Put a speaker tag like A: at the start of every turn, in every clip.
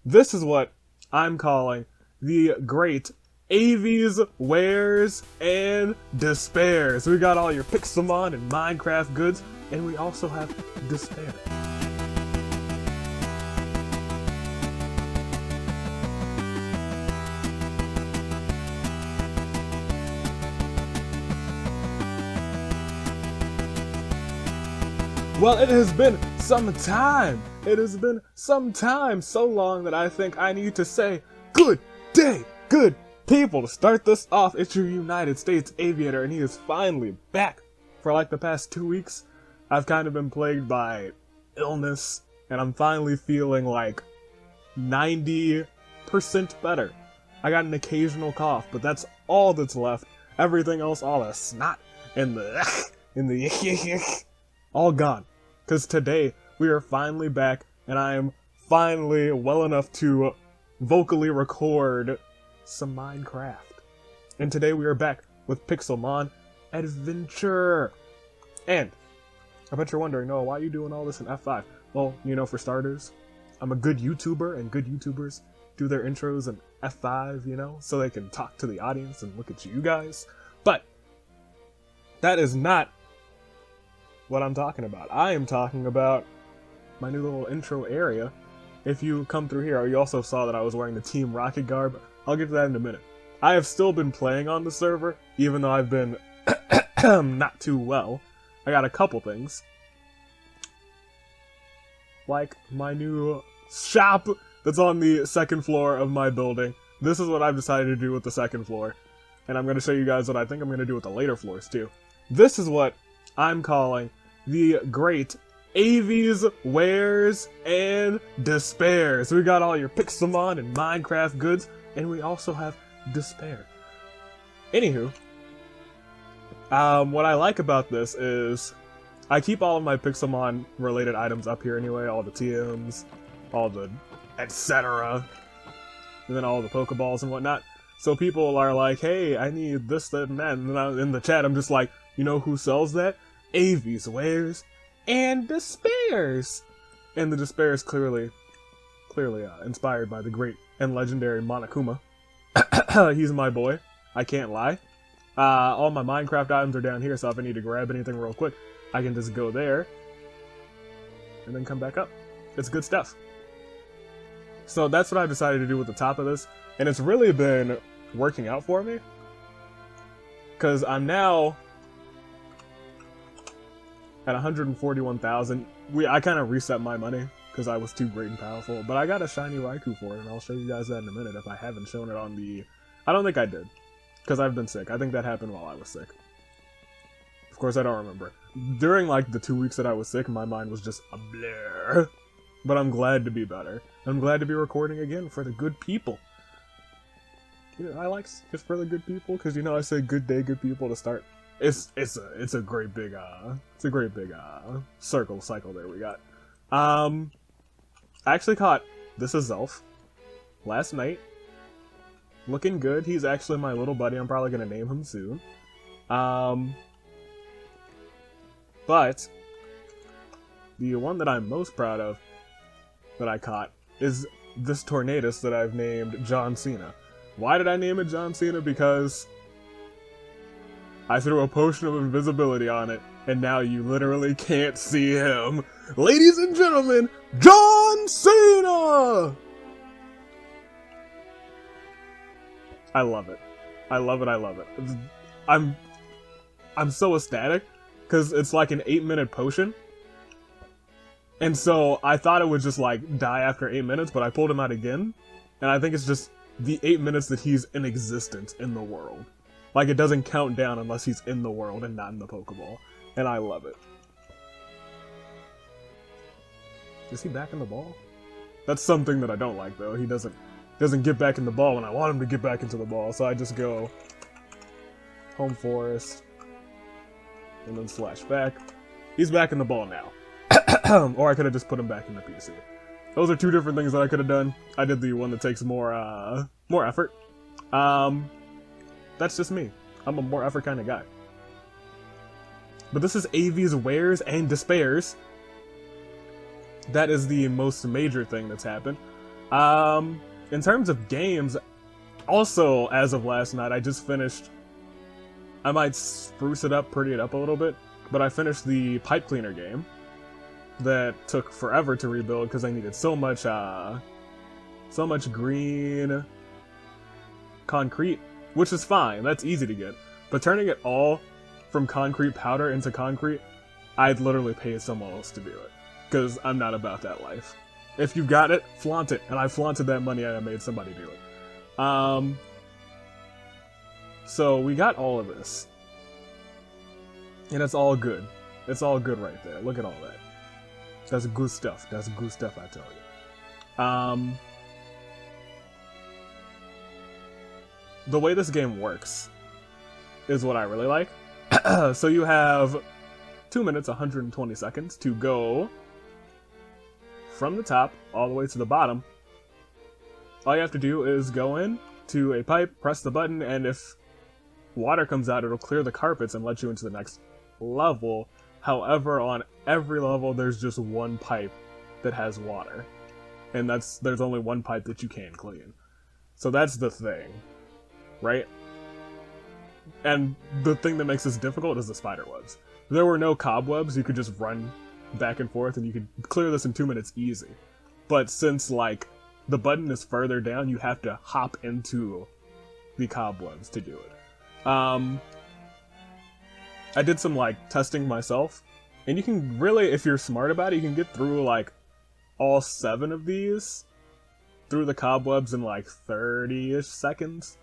A: This is what I'm calling the great Avies, Wares, and Despairs. We got all your Pixelmon and Minecraft goods, and we also have Despair. Well, it has been some time. It has been some time, so long that I think I need to say, good day, good people. To start this off, it's your United States Aviator, and he is finally back. For like the past 2 weeks, I've kind of been plagued by illness, and I'm finally feeling like 90% better. I got an occasional cough, but that's all that's left. Everything else, all the snot and the all gone. Because today, we are finally back, and I am finally well enough to vocally record some Minecraft. And today we are back with Pixelmon Adventure. And I bet you're wondering, Noah, why are you doing all this in F5? Well, you know, for starters, I'm a good YouTuber, and good YouTubers do their intros in F5, you know, so they can talk to the audience and look at you guys. But that is not what I'm talking about. I am talking about my new little intro area. If you come through here, you also saw that I was wearing the Team Rocket garb. I'll get to that in a minute. I have still been playing on the server, even though I've been not too well. I got a couple things. Like my new shop that's on the second floor of my building. This is what I've decided to do with the second floor. And I'm going to show you guys what I think I'm going to do with the later floors too. This is what I'm calling the great Avies, Wares, and Despairs. We got all your Pixelmon and Minecraft goods, and we also have Despair. Anywho, what I like about this is I keep all of my Pixelmon related items up here anyway, all the TMs, all the etc., and then all the Pokeballs and whatnot. So people are like, hey, I need this, that, and that, and then in the chat I'm just like, you know who sells that? Avies, Wares, and Despairs. And the Despair is clearly inspired by the great and legendary Monokuma. He's my boy. I can't lie. All my Minecraft items are down here, so if I need to grab anything real quick, I can just go there and then come back up. It's good stuff. So that's what I've decided to do with the top of this, and it's really been working out for me, because I'm now at 141,000. I kind of reset my money because I was too great and powerful, but I got a shiny Raikou for it, and I'll show you guys that in a minute if I haven't shown it on the... I don't think I did, because I've been sick. I think that happened while I was sick. Of course, I don't remember. During, like, the 2 weeks that I was sick, my mind was just a blur. But I'm glad to be better. I'm glad to be recording again for the good people. You know, I like just for the good people, because, you know, I say good day, good people to start. It's a great big circle cycle there we got. I actually caught this is Zelf last night. Looking good. He's actually my little buddy. I'm probably gonna name him soon. But the one that I'm most proud of that I caught is this Tornadus that I've named John Cena. Why did I name it John Cena? Because I threw a potion of invisibility on it, and now you literally can't see him. Ladies and gentlemen, John Cena! I love it. I love it, I love it. I'm so ecstatic, because it's like an 8-minute potion. And so I thought it would just like die after 8 minutes, but I pulled him out again. And I think it's just the 8 minutes that he's in existence in the world. Like, it doesn't count down unless he's in the world and not in the Pokeball. And I love it. Is he back in the ball? That's something that I don't like, though. He doesn't get back in the ball when I want him to get back into the ball. So I just go Home Forest and then slash back. He's back in the ball now. Or I could have just put him back in the PC. Those are two different things that I could have done. I did the one that takes more effort. That's just me. I'm a more effort kind of guy. But this is Avies, Wares, and Despairs. That is the most major thing that's happened. In terms of games, also as of last night, I just finished. I might spruce it up, pretty it up a little bit, but I finished the pipe cleaner game that took forever to rebuild because I needed so much green concrete, which is fine. That's easy to get, but turning it all from concrete powder into concrete, I'd literally pay someone else to do it because I'm not about that life. If you got it, flaunt it, and I flaunted that money and I made somebody do it. So we got all of this. And it's all good. It's all good right there. Look at all that. That's good stuff. That's good stuff, I tell you. The way this game works is what I really like. So you have 2 minutes, 120 seconds to go from the top all the way to the bottom. All you have to do is go in to a pipe, press the button, and if water comes out, it'll clear the carpets and let you into the next level. However, on every level, there's just one pipe that has water. And there's only one pipe that you can clean. So that's the thing, right? And the thing that makes this difficult is the spider webs. If there were no cobwebs, you could just run back and forth and you could clear this in 2 minutes easy. But since, like, the button is further down, you have to hop into the cobwebs to do it. I did some, like, testing myself, and you can really, if you're smart about it, you can get through, like, all 7 of these through the cobwebs in, like, 30-ish seconds.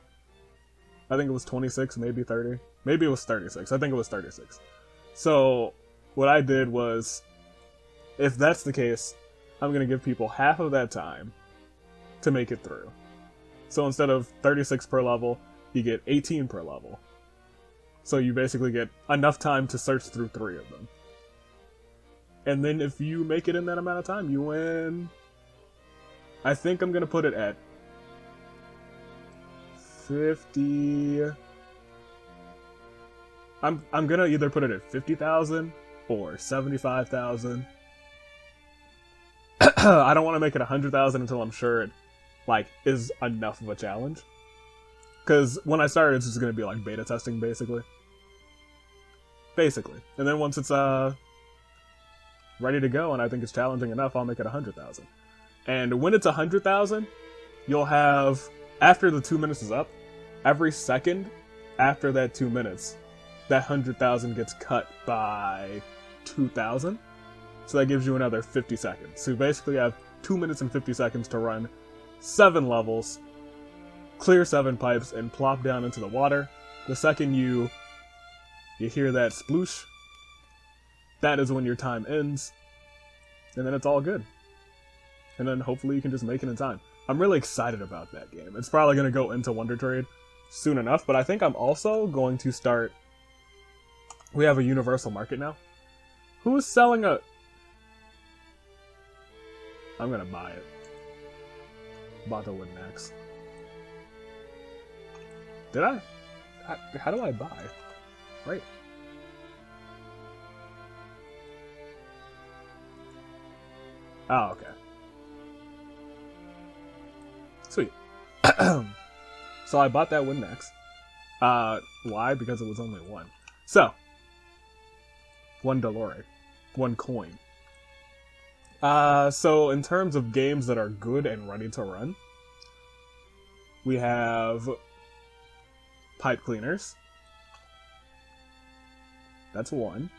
A: I think it was 26, maybe 30. Maybe it was 36. I think it was 36. So, what I did was, if that's the case, I'm going to give people half of that time to make it through. So instead of 36 per level, you get 18 per level. So you basically get enough time to search through 3 of them. And then if you make it in that amount of time, you win. I think I'm going to put it at 50. I'm going to either put it at 50,000 or 75,000. I don't want to make it 100,000 until I'm sure it, like, is enough of a challenge. Because when I started, it's just going to be like beta testing, basically. And then once it's ready to go and I think it's challenging enough, I'll make it 100,000. And when it's 100,000, you'll have, after the 2 minutes is up, every second after that 2 minutes, that 100,000 gets cut by 2,000. So that gives you another 50 seconds. So you basically have 2 minutes and 50 seconds to run 7 levels, clear 7 pipes, and plop down into the water. The second you hear that sploosh, that is when your time ends, and then it's all good. And then hopefully you can just make it in time. I'm really excited about that game. It's probably going to go into Wonder Trade soon enough, but I think I'm also going to start... We have a universal market now. Who is selling a... I'm going to buy it. Bought the wooden axe. Did I? How do I buy? Right. Oh, okay. Sweet. So I bought that wooden axe. Why? Because it was only 1. So, 1 dollar. 1 coin. So in terms of games that are good and ready to run, we have pipe cleaners. That's 1.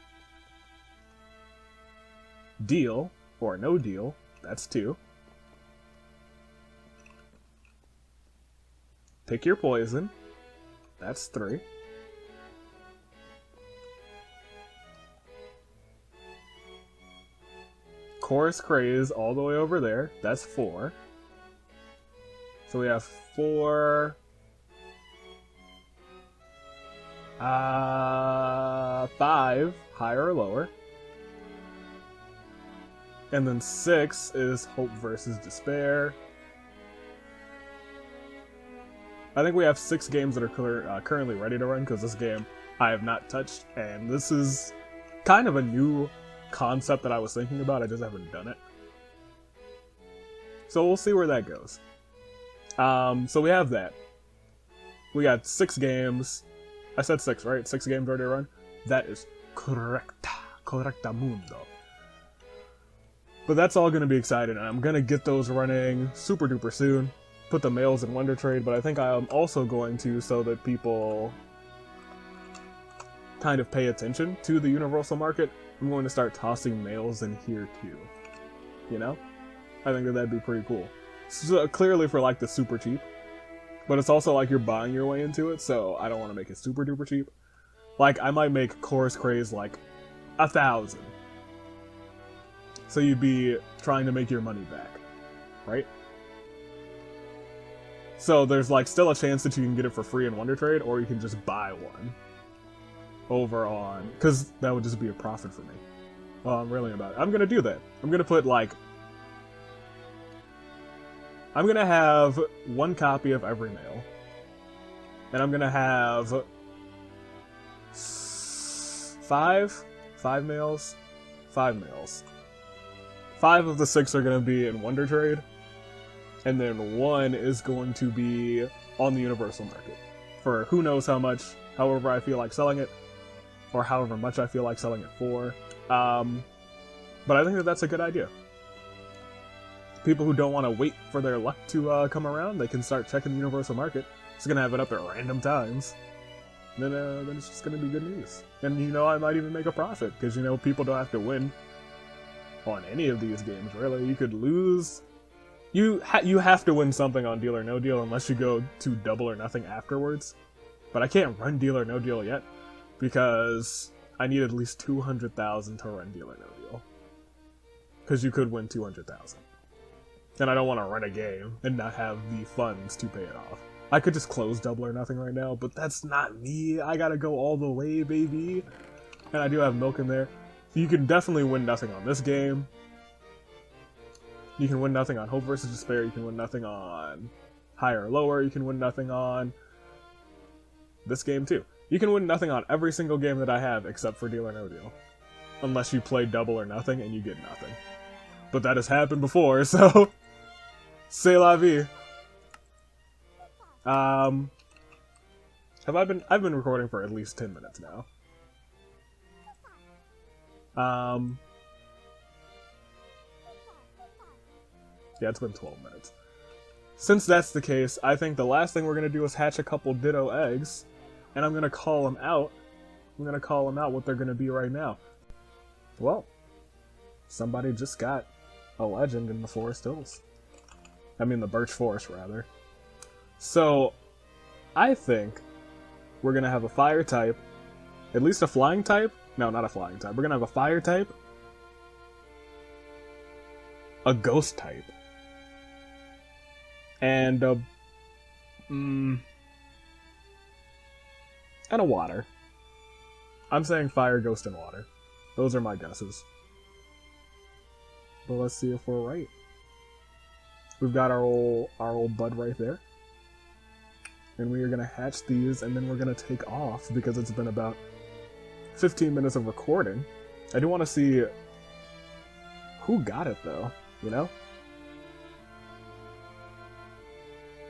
A: Deal, or no deal, that's 2. Pick your poison, that's 3. Chorus Craze all the way over there, that's 4. So we have 4... 5, higher or lower. And then 6 is Hope versus Despair. I think we have 6 games that are currently ready to run, because this game I have not touched, and this is kind of a new concept that I was thinking about, I just haven't done it. So we'll see where that goes. So we have that. We got 6 games. I said 6, right? 6 games already run? That is correcta mundo. But that's all going to be exciting, and I'm going to get those running super duper soon. Put the mails in Wonder Trade, but I think I'm also going to, so that people kind of pay attention to the universal market, I'm going to start tossing mails in here too. You know? I think that'd be pretty cool. So, clearly for like the super cheap, but it's also like you're buying your way into it, so I don't want to make it super duper cheap. Like, I might make Chorus Craze like 1,000. So you'd be trying to make your money back, right? So there's like still a chance that you can get it for free in Wonder Trade, or you can just buy one over on, because that would just be a profit for me. Well, I'm really about it. I'm gonna do that. I'm gonna put like, I'm gonna have 1 copy of every mail, and I'm gonna have 5 mails. 5 of the 6 are going to be in Wonder Trade, and then 1 is going to be on the universal market for who knows how much, however I feel like selling it, or however much I feel like selling it for. But I think that that's a good idea. People who don't want to wait for their luck to come around, they can start checking the universal market. It's going to have it up at random times. Then it's just going to be good news. And you know, I might even make a profit, because you know, people don't have to win on any of these games, really. You could lose. You have to win something on Deal or No Deal unless you go to Double or Nothing afterwards. But I can't run Deal or No Deal yet because I need at least 200,000 to run Deal or No Deal. Because you could win 200,000. And I don't want to run a game and not have the funds to pay it off. I could just close Double or Nothing right now, but that's not me. I gotta go all the way, baby. And I do have milk in there. You can definitely win nothing on this game. You can win nothing on Hope vs. Despair. You can win nothing on Higher or Lower. You can win nothing on this game too. You can win nothing on every single game that I have except for Deal or No Deal. Unless you play Double or Nothing and you get nothing. But that has happened before, so c'est la vie. I've been recording for at least 10 minutes now. Yeah, it's been 12 minutes. Since that's the case, I think the last thing we're gonna do is hatch a couple Ditto eggs, and I'm gonna call them out. I'm gonna call them out what they're gonna be right now. Well, somebody just got a legend in the Forest Hills. I mean the Birch Forest, rather. So, I think we're gonna have a fire type, at least a flying type. No, not a flying type. We're gonna have a fire type, a ghost type, and a water. I'm saying fire, ghost, and water. Those are my guesses. But let's see if we're right. We've got our old bud right there. And we are gonna hatch these, and then we're gonna take off because it's been about 15 minutes of recording. I do want to see who got it though, you know?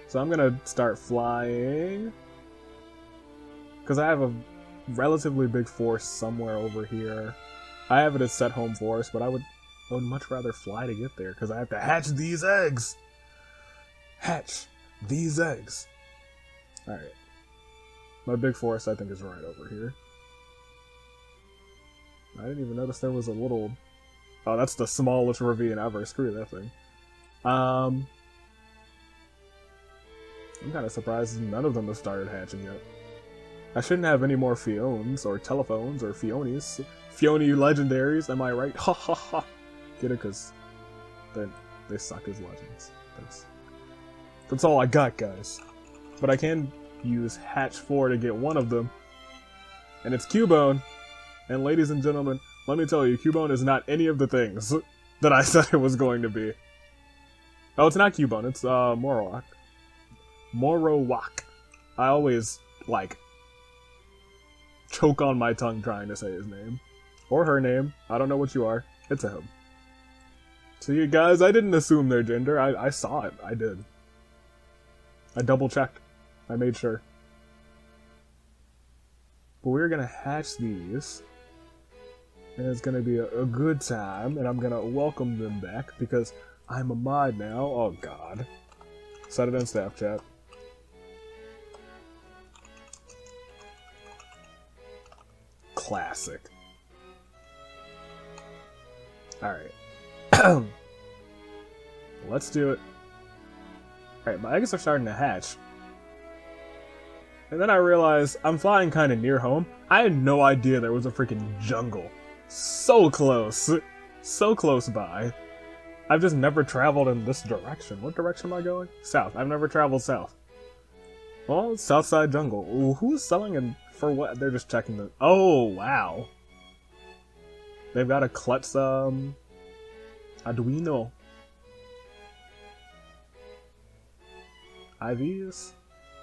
A: So I'm gonna start flying because I have a relatively big force somewhere over here. I have it as set home force, but I would much rather fly to get there because I have to hatch these eggs. Hatch these eggs. Alright. My big forest, I think, is right over here. I didn't even notice there was a little... Oh, that's the smallest ravine ever. Screw that thing. I'm kind of surprised none of them have started hatching yet. I shouldn't have any more Fiones, or Telephones, or Fionies. Fione legendaries, am I right? Ha ha ha! Get it? Because they suck as legends. That's all I got, guys. But I can use Hatch 4 to get one of them. And it's Cubone. And ladies and gentlemen, let me tell you, Cubone is not any of the things that I said it was going to be. Oh, it's not Cubone, it's Morowak. Morowak. I always, like, choke on my tongue trying to say his name. Or her name. I don't know what you are. It's a him. So you guys, I didn't assume their gender. I saw it. I did. I double checked. I made sure. But we're gonna hatch these. And it's gonna be a good time. And I'm gonna welcome them back because I'm a mod now. Oh god. Set it in staff chat. Classic. Alright. Let's do it. Alright, my eggs are starting to hatch. And then I realized I'm flying kind of near home. I had no idea there was a freaking jungle. So close. So close by. I've just never traveled in this direction. What direction am I going? South. I've never traveled south. Well, Southside Jungle. Ooh, who's selling and for what? They're just checking the... Oh, wow. They've got a Klutz, Arduino. IVs?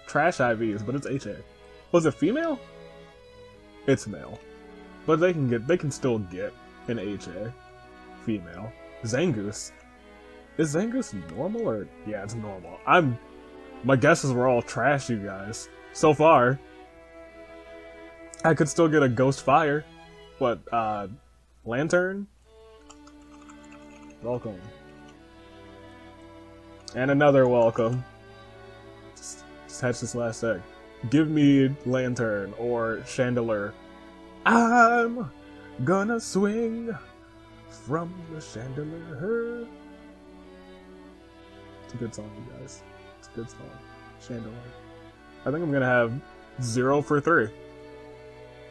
A: Trash IVs, but it's HA. Was it female? It's male. But they can still get an HA. Female. Zangoose. Is Zangoose normal or... Yeah, it's normal. My guesses were all trash, you guys. So far. I could still get a Ghost Fire. What, Lantern? Welcome. And another welcome. Just hatch this last egg. Give me Lantern or Chandelier. I'm gonna swing from the chandelier. It's a good song, you guys. It's a good song. Chandelier. I think I'm gonna have 0 for 3.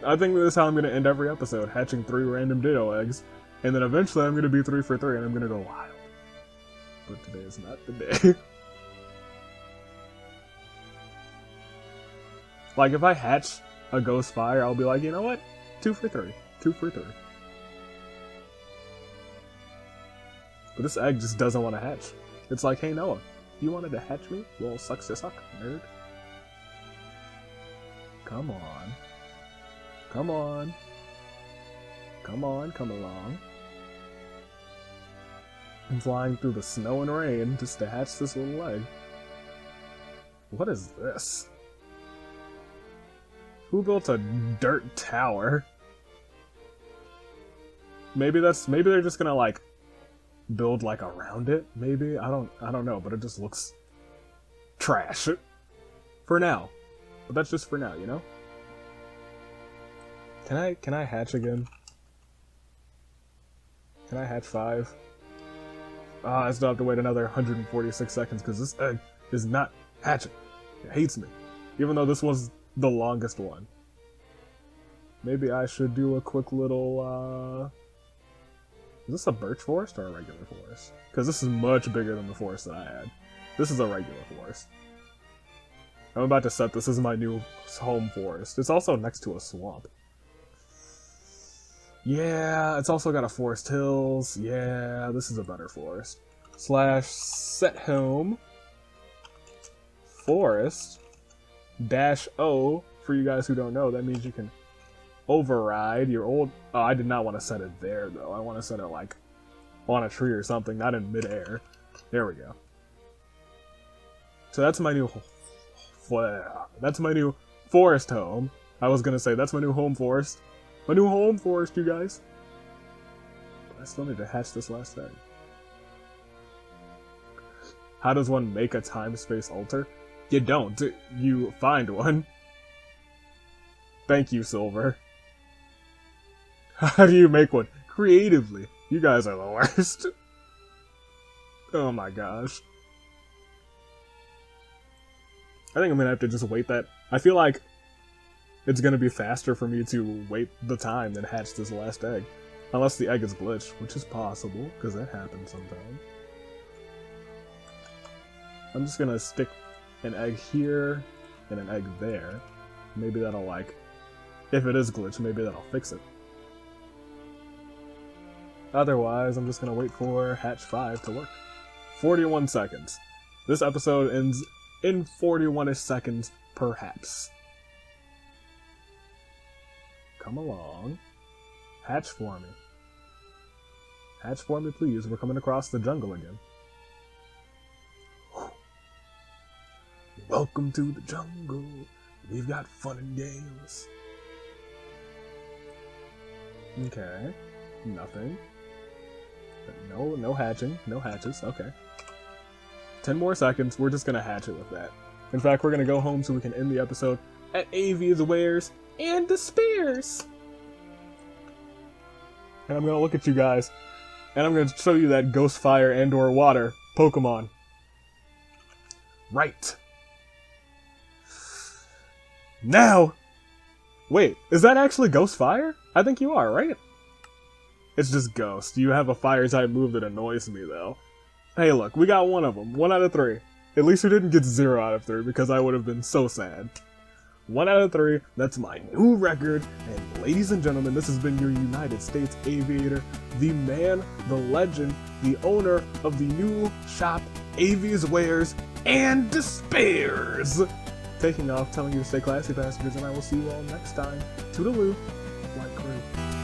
A: I think this is how I'm gonna end every episode, hatching 3 random Ditto eggs, and then eventually I'm gonna be 3 for 3 and I'm gonna go wild. But today is not the day. Like, if I hatch a Ghost Fire, I'll be like, you know what? 2 for 3. 2 for 3. But this egg just doesn't want to hatch. It's like, hey Noah, you wanted to hatch me? Well, sucks to suck, nerd. Come on. Come on. Come on, come along. I'm flying through the snow and rain just to hatch this little egg. What is this? Who built a dirt tower? Maybe they're just gonna like build like around it, maybe? I don't know, but it just looks trash. For now. But that's just for now, you know? Can I hatch again? Can I hatch 5? I still have to wait another 146 seconds because this egg is not hatching. It hates me. Even though this was the longest one. Maybe I should do a quick little, Is this a birch forest or a regular forest? Because this is much bigger than the forest that I had. This is a regular forest. I'm about to set this as my new home forest. It's also next to a swamp. Yeah, it's also got a forest hills. Yeah, this is a better forest. / set home forest -O. For you guys who don't know, that means you can override your old... Oh, I did not want to set it there, though. I want to set it, like, on a tree or something, not in midair. There we go. So that's my new... That's my new forest home. I was gonna say, that's my new home forest. My new home forest, you guys. But I still need to hatch this last egg. How does one make a time-space altar? You don't. You find one. Thank you, Silver. How do you make one? Creatively. You guys are the worst. Oh my gosh. I think I'm gonna have to just wait that. I feel like it's gonna be faster for me to wait the time than hatch this last egg. Unless the egg is glitched, which is possible, because that happens sometimes. I'm just gonna stick an egg here and an egg there. Maybe that'll, like, if it is glitched, maybe that'll fix it. Otherwise, I'm just gonna wait for hatch 5 to work. 41 seconds. This episode ends in 41-ish seconds, perhaps. Come along. Hatch for me. Hatch for me, please. We're coming across the jungle again. Welcome to the jungle. We've got fun and games. Okay. Nothing. No hatching. No hatches. Okay. 10 more seconds. We're just gonna hatch it with that. In fact, we're gonna go home so we can end the episode at Avia's wares and despairs. And I'm gonna look at you guys, and I'm gonna show you that Ghost Fire and or Water Pokemon. Right. Now! Wait, is that actually Ghost Fire? I think you are, right? It's just Ghost. You have a Fire-type move that annoys me, though. Hey, look, we got one of them. 1 out of 3. At least we didn't get 0 out of 3, because I would have been so sad. 1 out of 3, that's my new record, and ladies and gentlemen, this has been your United States Aviator, the man, the legend, the owner of the new shop, Avia's Wares and Despairs! Taking off, telling you to stay classy, passengers, and I will see you all next time. Toodaloo, Flight Crew.